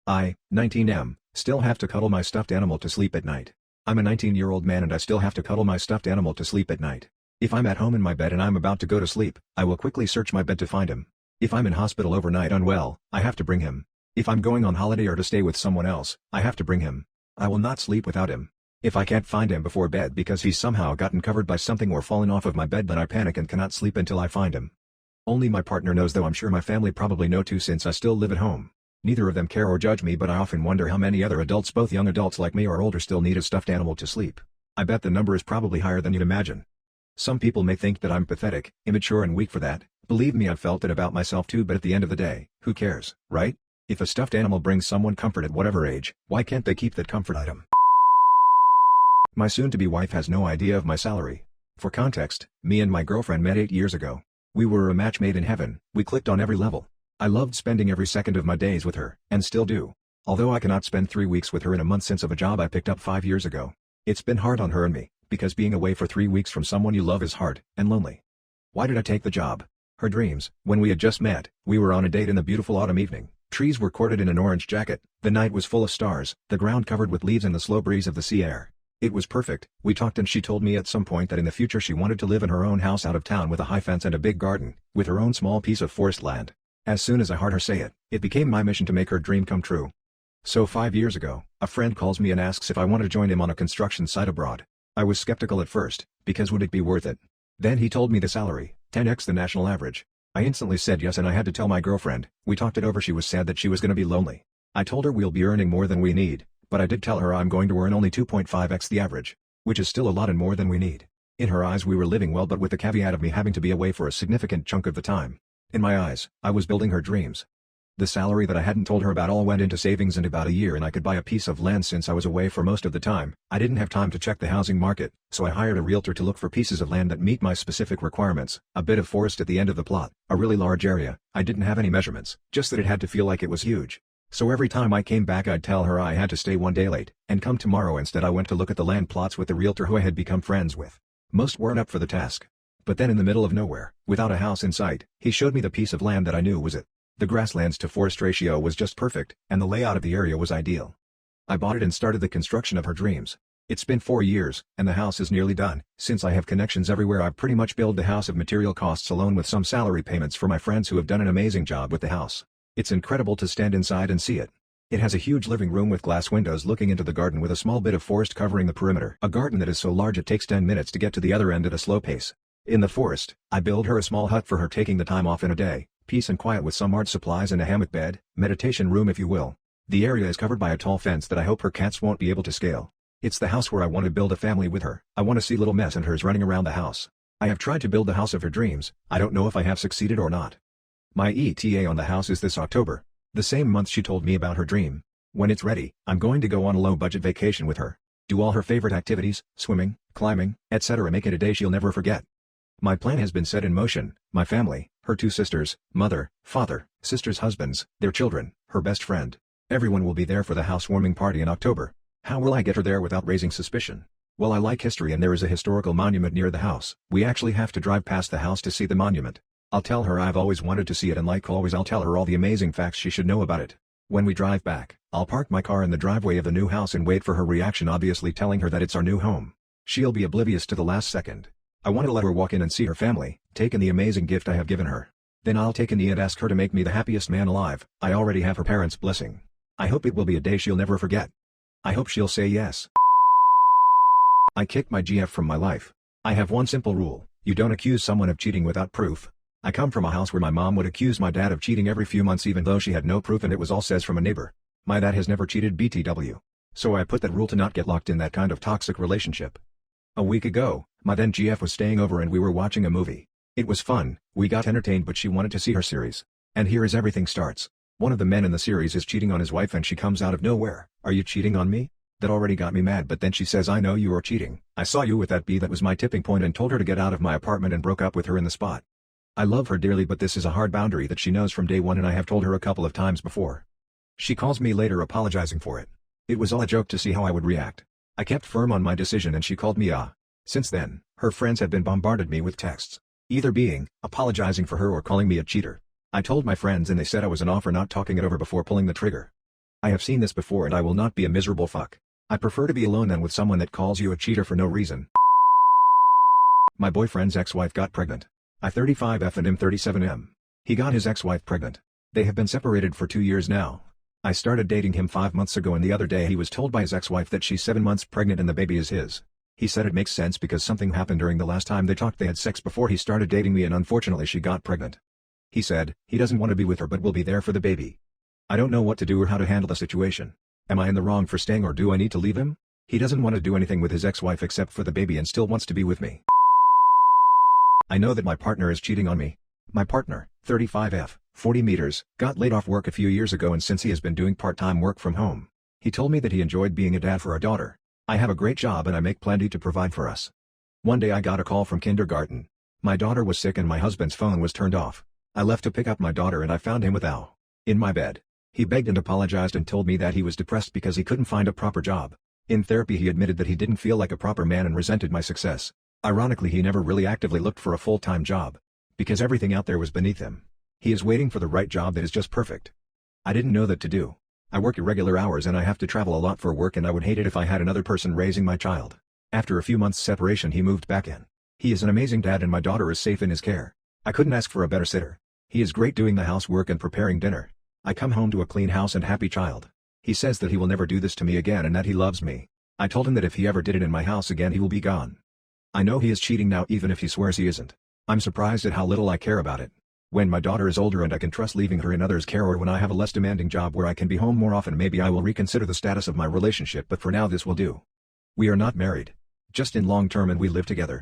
I, 19M, still have to cuddle my stuffed animal to sleep at night. I'm a 19-year-old man and I still have to cuddle my stuffed animal to sleep at night. If I'm at home in my bed and I'm about to go to sleep, I will quickly search my bed to find him. If I'm in hospital overnight unwell, I have to bring him. If I'm going on holiday or to stay with someone else, I have to bring him. I will not sleep without him. If I can't find him before bed because he's somehow gotten covered by something or fallen off of my bed, then I panic and cannot sleep until I find him. Only my partner knows, though I'm sure my family probably know too since I still live at home. Neither of them care or judge me, but I often wonder how many other adults, both young adults like me or older, still need a stuffed animal to sleep. I bet the number is probably higher than you'd imagine. Some people may think that I'm pathetic, immature and weak for that. Believe me, I've felt it about myself too, but at the end of the day, who cares, right? If a stuffed animal brings someone comfort at whatever age, why can't they keep that comfort item? My soon-to-be wife has no idea of my salary. For context, me and my girlfriend met 8 years ago. We were a match made in heaven, we clicked on every level. I loved spending every second of my days with her, and still do. Although I cannot spend 3 weeks with her in a month since of a job I picked up 5 years ago. It's been hard on her and me, because being away for 3 weeks from someone you love is hard, and lonely. Why did I take the job? Her dreams. When we had just met, we were on a date in the beautiful autumn evening. Trees were corded in an orange jacket, the night was full of stars, the ground covered with leaves and the slow breeze of the sea air. It was perfect. We talked and she told me at some point that in the future she wanted to live in her own house out of town with a high fence and a big garden, with her own small piece of forest land. As soon as I heard her say it, it became my mission to make her dream come true. So 5 years ago, a friend calls me and asks if I want to join him on a construction site abroad. I was skeptical at first, because would it be worth it? Then he told me the salary, 10x the national average. I instantly said yes, and I had to tell my girlfriend. We talked it over. She was sad that she was going to be lonely. I told her we'll be earning more than we need, but I did tell her I'm going to earn only 2.5x the average, which is still a lot and more than we need. In her eyes we were living well, but with the caveat of me having to be away for a significant chunk of the time. In my eyes, I was building her dreams. The salary that I hadn't told her about all went into savings in about a year, and I could buy a piece of land since I was away for most of the time. I didn't have time to check the housing market, so I hired a realtor to look for pieces of land that meet my specific requirements. A bit of forest at the end of the plot, a really large area. I didn't have any measurements, just that it had to feel like it was huge. So every time I came back I'd tell her I had to stay one day late, and come tomorrow instead. I went to look at the land plots with the realtor who I had become friends with. Most weren't up for the task. But then in the middle of nowhere, without a house in sight, he showed me the piece of land that I knew was it. The grasslands to forest ratio was just perfect, and the layout of the area was ideal. I bought it and started the construction of her dreams. It's been 4 years, and the house is nearly done. Since I have connections everywhere, I've pretty much built the house of material costs alone, with some salary payments for my friends who have done an amazing job with the house. It's incredible to stand inside and see it. It has a huge living room with glass windows looking into the garden with a small bit of forest covering the perimeter. A garden that is so large it takes 10 minutes to get to the other end at a slow pace. In the forest, I build her a small hut for her taking the time off in a day, peace and quiet with some art supplies and a hammock bed, meditation room if you will. The area is covered by a tall fence that I hope her cats won't be able to scale. It's the house where I want to build a family with her. I want to see little Mess and hers running around the house. I have tried to build the house of her dreams. I don't know if I have succeeded or not. My ETA on the house is this October. The same month she told me about her dream. When it's ready, I'm going to go on a low-budget vacation with her. Do all her favorite activities, swimming, climbing, etc. Make it a day she'll never forget. My plan has been set in motion. My family, her 2 sisters, mother, father, sisters' husbands, their children, her best friend. Everyone will be there for the housewarming party in October. How will I get her there without raising suspicion? Well, I like history and there is a historical monument near the house. We actually have to drive past the house to see the monument. I'll tell her I've always wanted to see it, and like always I'll tell her all the amazing facts she should know about it. When we drive back, I'll park my car in the driveway of the new house and wait for her reaction, obviously telling her that it's our new home. She'll be oblivious to the last second. I want to let her walk in and see her family, take in the amazing gift I have given her. Then I'll take a knee and ask her to make me the happiest man alive. I already have her parents' blessing. I hope it will be a day she'll never forget. I hope she'll say yes. I kicked my GF from my life. I have one simple rule: you don't accuse someone of cheating without proof. I come from a house where my mom would accuse my dad of cheating every few months even though she had no proof, and it was all says from a neighbor. My dad has never cheated BTW. So I put that rule to not get locked in that kind of toxic relationship. A week ago, my then GF was staying over and we were watching a movie. It was fun, we got entertained, but she wanted to see her series. And here is everything starts. One of the men in the series is cheating on his wife and she comes out of nowhere. "Are you cheating on me?" That already got me mad, but then she says, "I know you are cheating. I saw you with that bee." That was my tipping point and told her to get out of my apartment and broke up with her in the spot. I love her dearly, but this is a hard boundary that she knows from day one and I have told her a couple of times before. She calls me later apologizing for it. It was all a joke to see how I would react. I kept firm on my decision and she called me Since then, her friends have been bombarded me with texts. Either being, apologizing for her or calling me a cheater. I told my friends and they said I was an off for not talking it over before pulling the trigger. I have seen this before and I will not be a miserable fuck. I prefer to be alone than with someone that calls you a cheater for no reason. My boyfriend's ex-wife got pregnant. I 35F and him 37M. He got his ex-wife pregnant. They have been separated for 2 years now. I started dating him 5 months ago and the other day he was told by his ex-wife that she's 7 months pregnant and the baby is his. He said it makes sense because something happened during the last time they talked. They had sex before he started dating me and unfortunately she got pregnant. He said, he doesn't want to be with her but will be there for the baby. I don't know what to do or how to handle the situation. Am I in the wrong for staying or do I need to leave him? He doesn't want to do anything with his ex-wife except for the baby and still wants to be with me. I know that my partner is cheating on me. My partner, 35F, 40 meters, got laid off work a few years ago and since he has been doing part-time work from home. He told me that he enjoyed being a dad for our daughter. I have a great job and I make plenty to provide for us. One day I got a call from kindergarten. My daughter was sick and my husband's phone was turned off. I left to pick up my daughter and I found him with Al in my bed. He begged and apologized and told me that he was depressed because he couldn't find a proper job. In therapy he admitted that he didn't feel like a proper man and resented my success. Ironically he never really actively looked for a full-time job. Because everything out there was beneath him. He is waiting for the right job that is just perfect. I didn't know that to do. I work irregular hours and I have to travel a lot for work and I would hate it if I had another person raising my child. After a few months separation he moved back in. He is an amazing dad and my daughter is safe in his care. I couldn't ask for a better sitter. He is great doing the housework and preparing dinner. I come home to a clean house and happy child. He says that he will never do this to me again and that he loves me. I told him that if he ever did it in my house again he will be gone. I know he is cheating now even if he swears he isn't. I'm surprised at how little I care about it. When my daughter is older and I can trust leaving her in others' care or when I have a less demanding job where I can be home more often maybe I will reconsider the status of my relationship but for now this will do. We are not married. Just in long term and we live together.